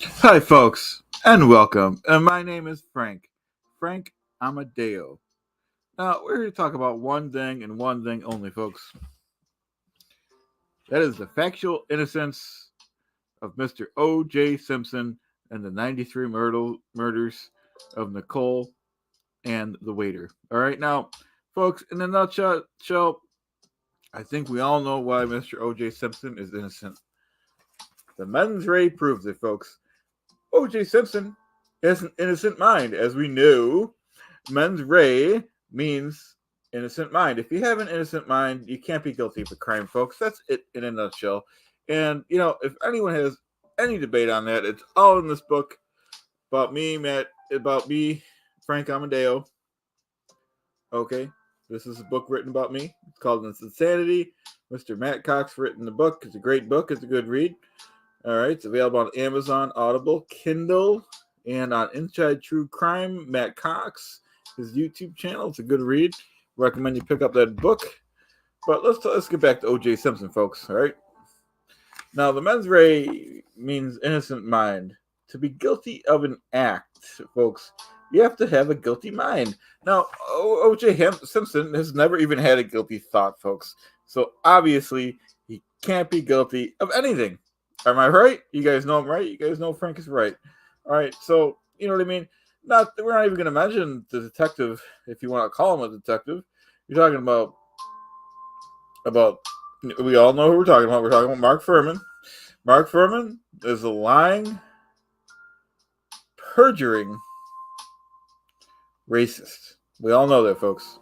Hi, folks, and welcome. And my name is Frank Amodeo. Now, we're here to talk about one thing and one thing only, folks. That is the factual innocence of Mr. O.J. Simpson and the 93 murders of Nicole and the waiter. All right, now, folks, in a nutshell, I think we all know why Mr. O.J. Simpson is innocent. The Mensrea proves it, folks. O.J. Simpson has an innocent mind. As we know, mens rea means innocent mind. If you have an innocent mind, you can't be guilty of a crime, folks. That's it in a nutshell. And, if anyone has any debate on that, it's all in this book about me, Frank Amodeo. Okay? This is a book written about me. It's called Insanity. Mr. Matt Cox written the book. It's a great book. It's a good read. All right, it's available on Amazon, Audible, Kindle, and on Inside True Crime. Matt Cox, his YouTube channel. It's a good read. Recommend you pick up that book. But let's get back to O.J. Simpson, folks. All right. Now, the mens rea means innocent mind. To be guilty of an act, folks, you have to have a guilty mind. Now, O.J. Simpson has never even had a guilty thought, folks. So obviously, he can't be guilty of anything. Am I right? You guys know I'm right. You guys know Frank is right. All right. So you know what I mean. We're not even going to mention the detective, if you want to call him a detective. You're talking about. We all know who we're talking about. We're talking about Mark Fuhrman. Mark Fuhrman is a lying, perjuring racist. We all know that, folks.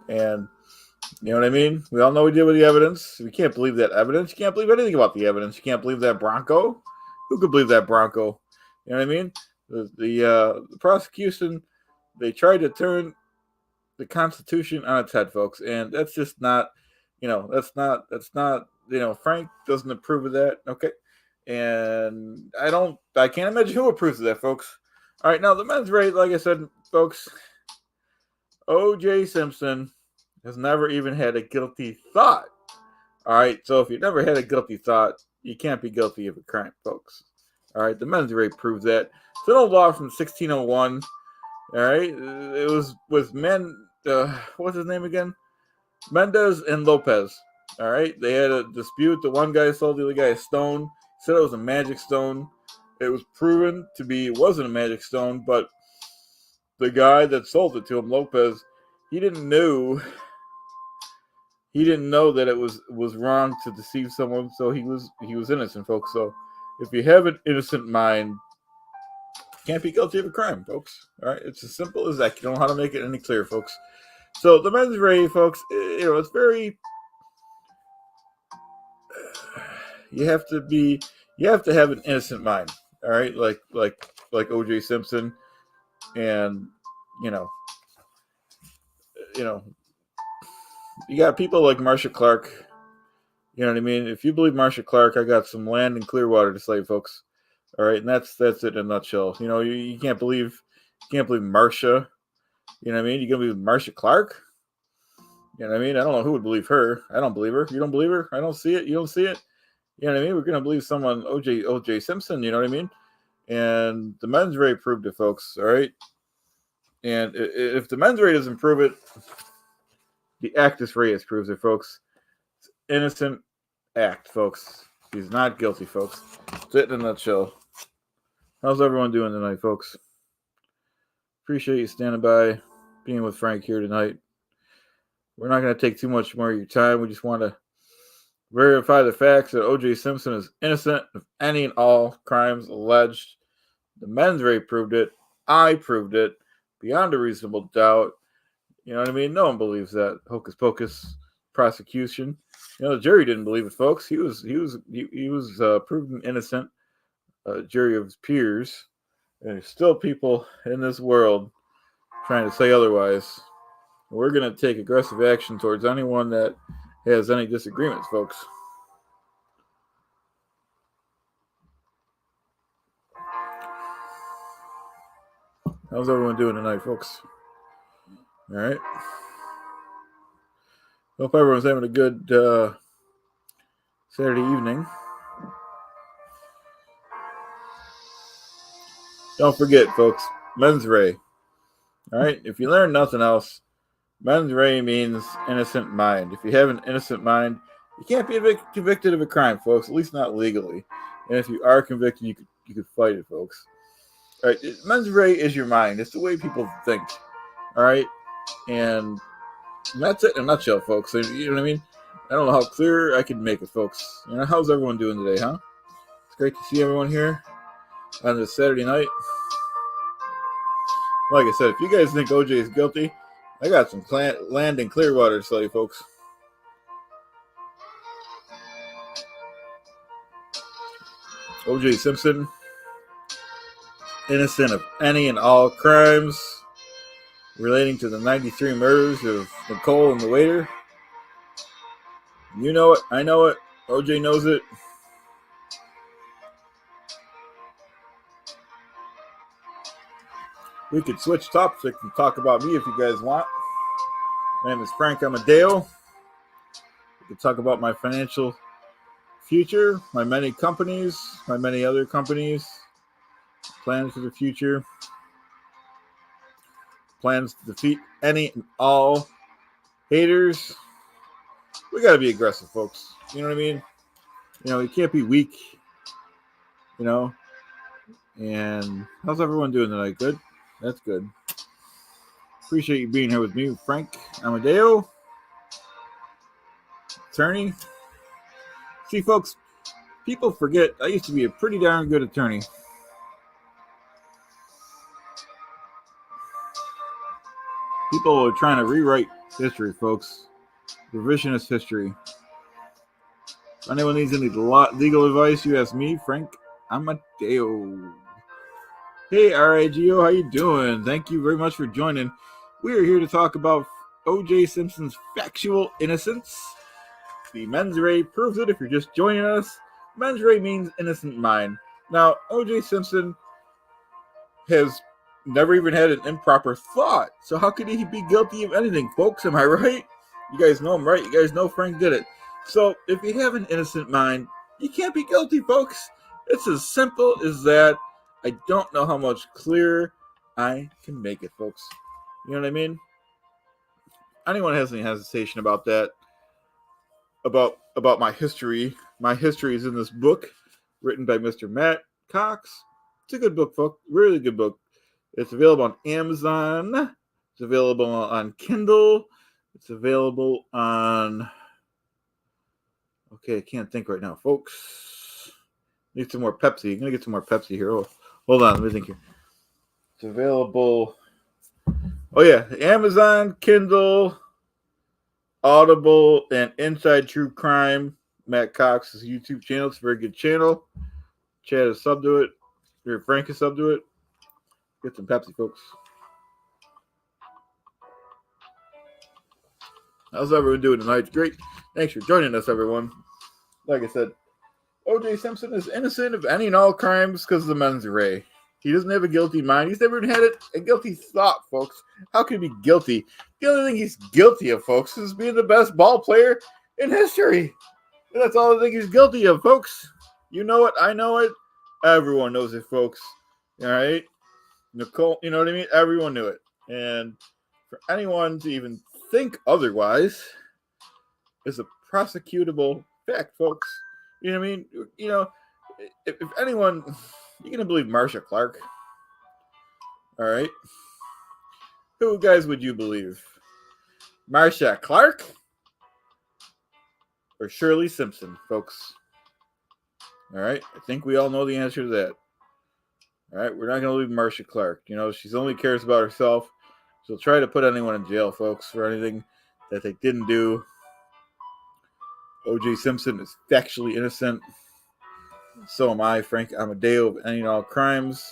And you know what I mean? We all know what he did with the evidence. We can't believe that evidence. You can't believe anything about the evidence. You can't believe that Bronco. Who could believe that Bronco? You know what I mean? The prosecution, they tried to turn the Constitution on its head, folks, and that's just not, that's not, Frank doesn't approve of that, okay? And I can't imagine who approves of that, folks. All right, now the mens rea, like I said, folks, O.J. Simpson has never even had a guilty thought. All right, so if you never had a guilty thought, you can't be guilty of a crime, folks. All right, the mens rea proves that. It's an old law from 1601. All right, it was with what's his name again? Mendez and Lopez. All right, they had a dispute. The one guy sold the other guy a stone. He said it was a magic stone. It was proven to be wasn't a magic stone, but the guy that sold it to him, Lopez, he didn't know that it was wrong to deceive someone, so he was innocent, folks. So if you have an innocent mind, you can't be guilty of a crime, folks. All right, it's as simple as that. You don't know how to make it any clearer, folks. So the mens rea, folks, it's very. You have to have an innocent mind. All right, like O.J. Simpson, and you know, you know, you got people like Marcia Clark. You know what I mean? If you believe Marcia Clark, I got some land in Clearwater to slay, folks. All right, and that's it in a nutshell. You can't believe Marcia. You know what I mean? You gonna believe Marcia Clark? You know what I mean? I don't know who would believe her. I don't believe her. You don't believe her? I don't see it. You don't see it. You know what I mean? We're gonna believe someone O.J. Simpson. You know what I mean? And the mens rea proved it, folks. All right. And if the mens rea doesn't prove it, the actus reus proves it, folks. It's innocent act, folks. He's not guilty, folks. That's it in a nutshell. How's everyone doing tonight, folks? Appreciate you standing by, being with Frank here tonight. We're not going to take too much more of your time. We just want to verify the facts that O.J. Simpson is innocent of any and all crimes alleged. The mens rea proved it. I proved it beyond a reasonable doubt. You know what I mean? No one believes that hocus pocus prosecution. The jury didn't believe it, folks. He was proven innocent. A jury of his peers, and there's still people in this world trying to say otherwise. We're going to take aggressive action towards anyone that has any disagreements, folks. How's everyone doing tonight, folks? All right. Hope everyone's having a good Saturday evening. Don't forget, folks, Mensrea. All right, if you learn nothing else, Mensrea means innocent mind. If you have an innocent mind, you can't be convicted of a crime, folks. At least not legally. And if you are convicted, you could fight it, folks. All right, Mensrea is your mind. It's the way people think. All right, and that's it in a nutshell, folks. You know what I mean? I don't know how clear I can make it, folks. You know, how's everyone doing today, huh? It's great to see everyone here on this Saturday night. Like I said, if you guys think OJ is guilty, I got some land in Clearwater to sell you, folks. O.J. Simpson, innocent of any and all crimes relating to the 93 murders of Nicole and the waiter. You know it. I know it. O.J. knows it. We could switch topics and talk about me if you guys want. My name is Frank Amodeo. We could talk about my financial future, my many companies, my many other companies, plans for the future, plans to defeat any and all haters. We got to be aggressive, folks. You know what I mean? You know, you can't be weak, you know. And how's everyone doing tonight? Good? That's good. Appreciate you being here with me, Frank Amodeo, attorney. See, folks, people forget I used to be a pretty darn good attorney. People are trying to rewrite history, folks. Revisionist history. If anyone needs any legal advice, you ask me, Frank Amodeo. Hey, RIGO, how you doing? Thank you very much for joining. We are here to talk about O.J. Simpson's factual innocence. The Mensrea proves it if you're just joining us. Mensrea means innocent mind. Now, O.J. Simpson has never even had an improper thought. So how could he be guilty of anything, folks? Am I right? You guys know I'm right. You guys know Frank did it. So if you have an innocent mind, you can't be guilty, folks. It's as simple as that. I don't know how much clearer I can make it, folks. You know what I mean? Anyone has any hesitation about that? About my history. My history is in this book written by Mr. Matt Cox. It's a good book, folks. Really good book. It's available on Amazon. It's available on Kindle. It's available on... Okay, I can't think right now, folks. Need some more Pepsi. I'm going to get some more Pepsi here. Oh, hold on, let me think here. It's available... Oh, yeah. Amazon, Kindle, Audible, and Inside True Crime. Matt Cox's YouTube channel. It's a very good channel. Chad is sub to it. Or Frank is sub to it. Get some Pepsi, folks. How's everyone doing tonight? Great. Thanks for joining us, everyone. Like I said, O.J. Simpson is innocent of any and all crimes because of the Mensrea. He doesn't have a guilty mind. He's never had a guilty thought, folks. How can he be guilty? The only thing he's guilty of, folks, is being the best ball player in history. And that's all I think he's guilty of, folks. You know it. I know it. Everyone knows it, folks. All right? Nicole, you know what I mean? Everyone knew it. And for anyone to even think otherwise is a prosecutable fact, folks. You know what I mean? You know, if anyone, you're going to believe Marcia Clark. All right? Who, guys, would you believe? Marcia Clark or Shirley Simpson, folks? All right? I think we all know the answer to that. All right? We're not going to leave Marcia Clark. You know, she only cares about herself. She'll try to put anyone in jail, folks, for anything that they didn't do. O.J. Simpson is factually innocent. So am I, Frank Amodeo, of any and all crimes.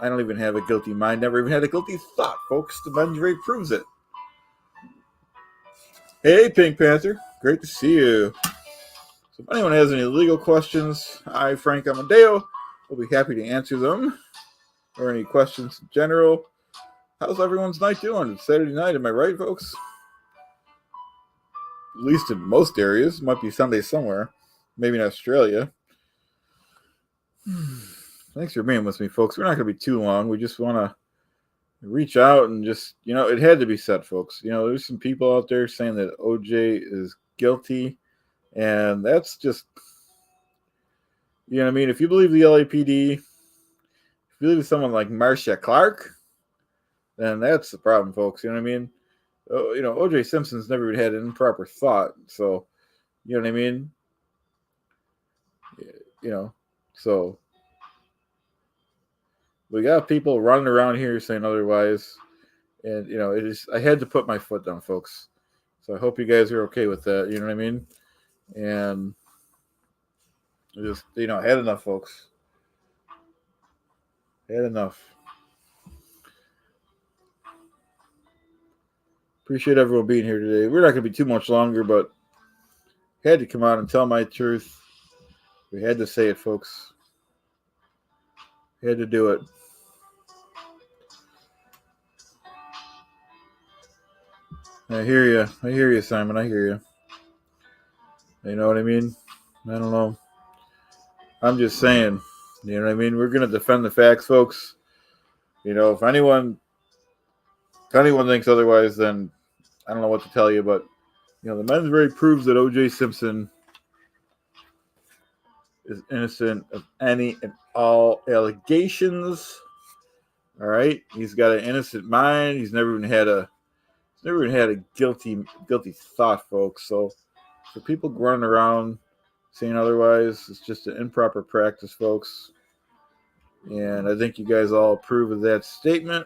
I don't even have a guilty mind. Never even had a guilty thought, folks. The Mensrea proves it. Hey, Pink Panther. Great to see you. So if anyone has any legal questions, I, Frank Amodeo, will be happy to answer them. Or any questions in general. How's everyone's night doing? It's Saturday night, am I right, folks? At least in most areas. Might be Sunday somewhere. Maybe in Australia. thanks for being with me, folks. We're not going to be too long. We just want to reach out and just, it had to be said, folks. There's some people out there saying that OJ is guilty, and that's just, what I mean? If you believe the LAPD, if you believe someone like Mensrea Clark, then that's the problem, folks. You know what I mean? O.J. Simpson's never even had an improper thought, so, you know what I mean? So we got people running around here saying otherwise, and I had to put my foot down, folks. So I hope you guys are okay with that. You know what I mean? And just had enough, folks. Had enough. Appreciate everyone being here today. We're not going to be too much longer, but had to come out and tell my truth. We had to say it, folks. Had to do it. I hear you, Simon. I hear you. You know what I mean? I don't know. I'm just saying. You know what I mean? We're going to defend the facts, folks. If anyone thinks otherwise, then I don't know what to tell you. But, the Mensrea proves that O.J. Simpson is innocent of any and all allegations. All right? He's got an innocent mind. He's never even had a guilty thought, folks. So for people running around saying otherwise, it's just an improper practice, folks. And I think you guys all approve of that statement.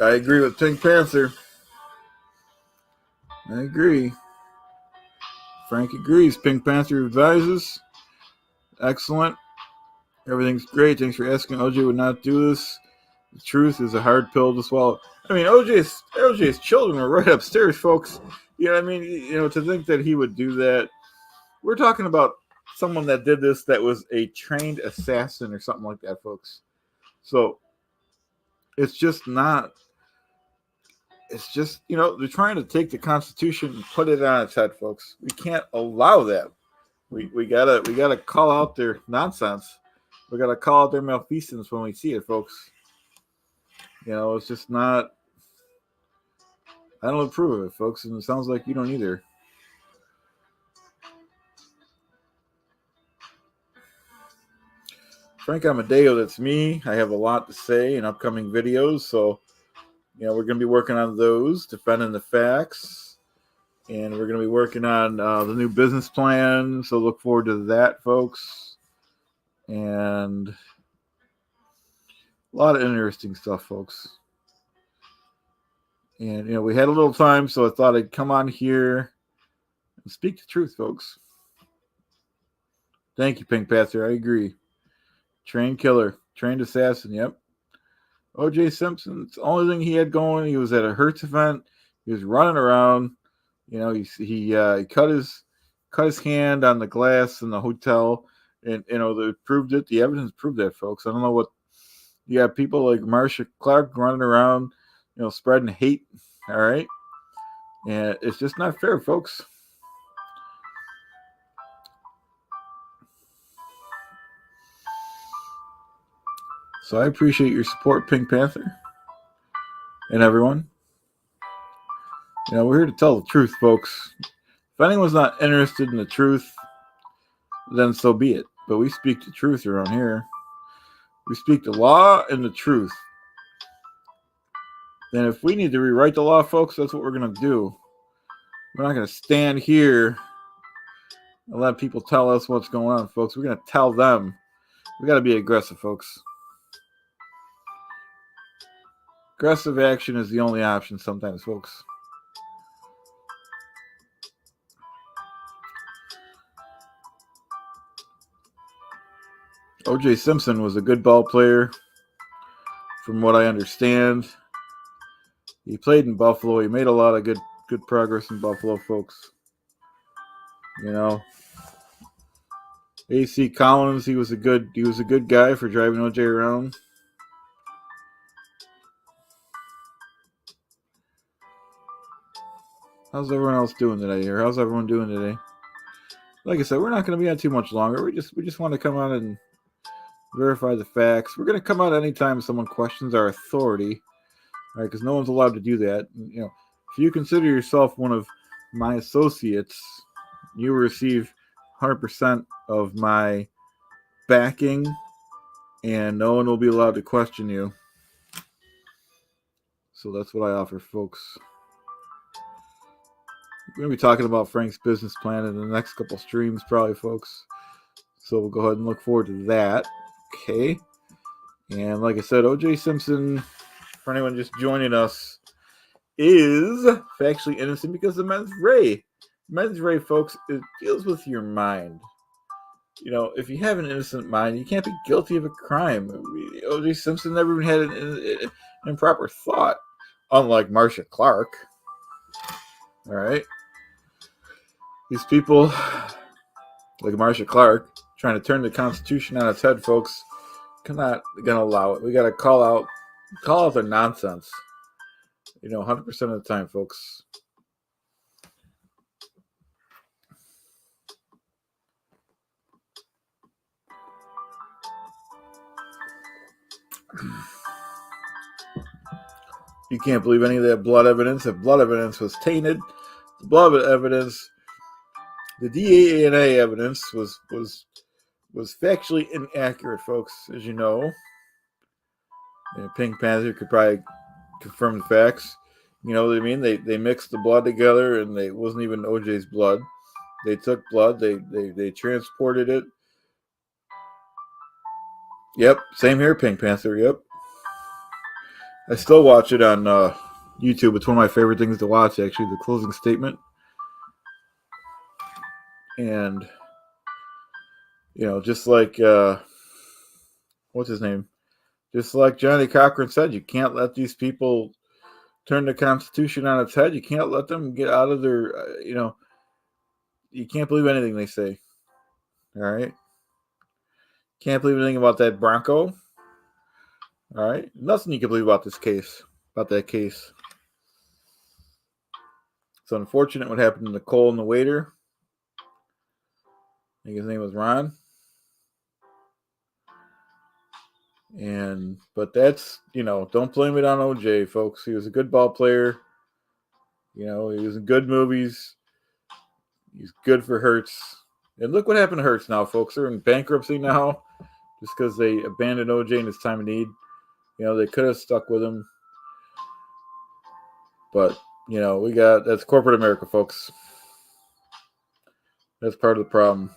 I agree with Pink Panther. I agree. Frank agrees. Pink Panther advises. Excellent. Everything's great. Thanks for asking. OJ would not do this. The truth is a hard pill to swallow. I mean, OJ's children are right upstairs, folks. You know what I mean? To think that he would do that. We're talking about someone that did this that was a trained assassin or something like that, folks. So it's just not. It's just, they're trying to take the Constitution and put it on its head, folks. We can't allow that. We gotta call out their nonsense. We gotta call out their malfeasance when we see it, folks. It's just not. I don't approve of it, folks, and it sounds like you don't either. Frank Amodeo, that's me. I have a lot to say in upcoming videos, so we're going to be working on those, defending the facts, and we're going to be working on the new business plan, so look forward to that, folks. And a lot of interesting stuff, folks. And, we had a little time, so I thought I'd come on here and speak the truth, folks. Thank you, Pink Panther. I agree. Trained killer, trained assassin, yep. O.J. Simpson, it's the only thing he had going. He was at a Hertz event. He was running around. He cut his hand on the glass in the hotel, and they proved it. The evidence proved that, folks. I don't know what. You got people like Mensrea Clark running around, spreading hate. All right, and it's just not fair, folks. So I appreciate your support, Pink Panther, and everyone. We're here to tell the truth, folks. If anyone's not interested in the truth, then so be it. But we speak the truth around here. We speak the law and the truth. Then if we need to rewrite the law, folks, that's what we're going to do. We're not going to stand here and let people tell us what's going on, folks. We're going to tell them. We got to be aggressive, folks. Aggressive action is the only option sometimes, folks. O.J. Simpson was a good ball player, from what I understand. He played in Buffalo. He made a lot of good progress in Buffalo, folks. A.C. Collins, he was a good guy for driving O.J. around. How's everyone else doing today? Or how's everyone doing today? Like I said, we're not going to be on too much longer. We just want to come on and verify the facts. We're going to come out anytime someone questions our authority, right? Because no one's allowed to do that. You know, if you consider yourself one of my associates, you will receive 100% of my backing, and no one will be allowed to question you. So that's what I offer, folks. We're going to be talking about Frank's business plan in the next couple streams, probably, folks. So we'll go ahead and look forward to that. Okay. And like I said, O.J. Simpson, for anyone just joining us, is factually innocent because of Mensrea. Mensrea, folks, it deals with your mind. You know, if you have an innocent mind, you can't be guilty of a crime. O.J. Simpson never even had an improper thought, unlike Marcia Clark. All right. These people, like Marcia Clark, trying to turn the Constitution on its head, folks, not gonna allow it. We gotta call out their nonsense. You know, 100% of the time, folks. You can't believe any of that blood evidence. If blood evidence was tainted, the blood evidence, the DNA evidence was factually inaccurate, folks, as you know. And Pink Panther could probably confirm the facts. You know what I mean? They mixed the blood together, and it wasn't even OJ's blood. They took blood, they transported it. Yep, same here, Pink Panther. Yep. I still watch it on YouTube. It's one of my favorite things to watch, actually, the closing statement. And, you know, just like, what's his name? Just like Johnny Cochran said, you can't let these people turn the Constitution on its head. You can't let them get out of their, you know, you can't believe anything they say. All right? Can't believe anything about that Bronco. All right? Nothing you can believe about this case, about that case. It's unfortunate what happened to Nicole and the waiter. I think his name was Ron. But that's, you know, don't blame it on OJ, folks. He was a good ball player. You know, he was in good movies. He's good for Hertz. And look what happened to Hertz now, folks. They're in bankruptcy now just because they abandoned OJ in his time of need. You know, they could have stuck with him. But, you know, that's corporate America, folks. That's part of the problem.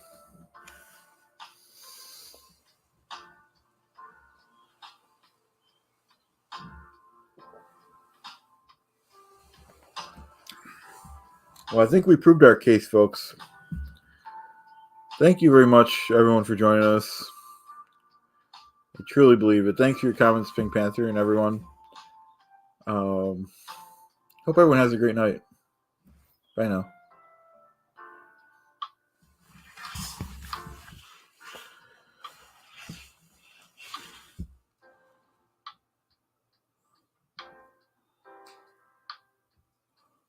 Well, I think we proved our case, folks. Thank you very much, everyone, for joining us. I truly believe it. Thanks for your comments, Pink Panther, and everyone. Hope everyone has a great night. Bye now.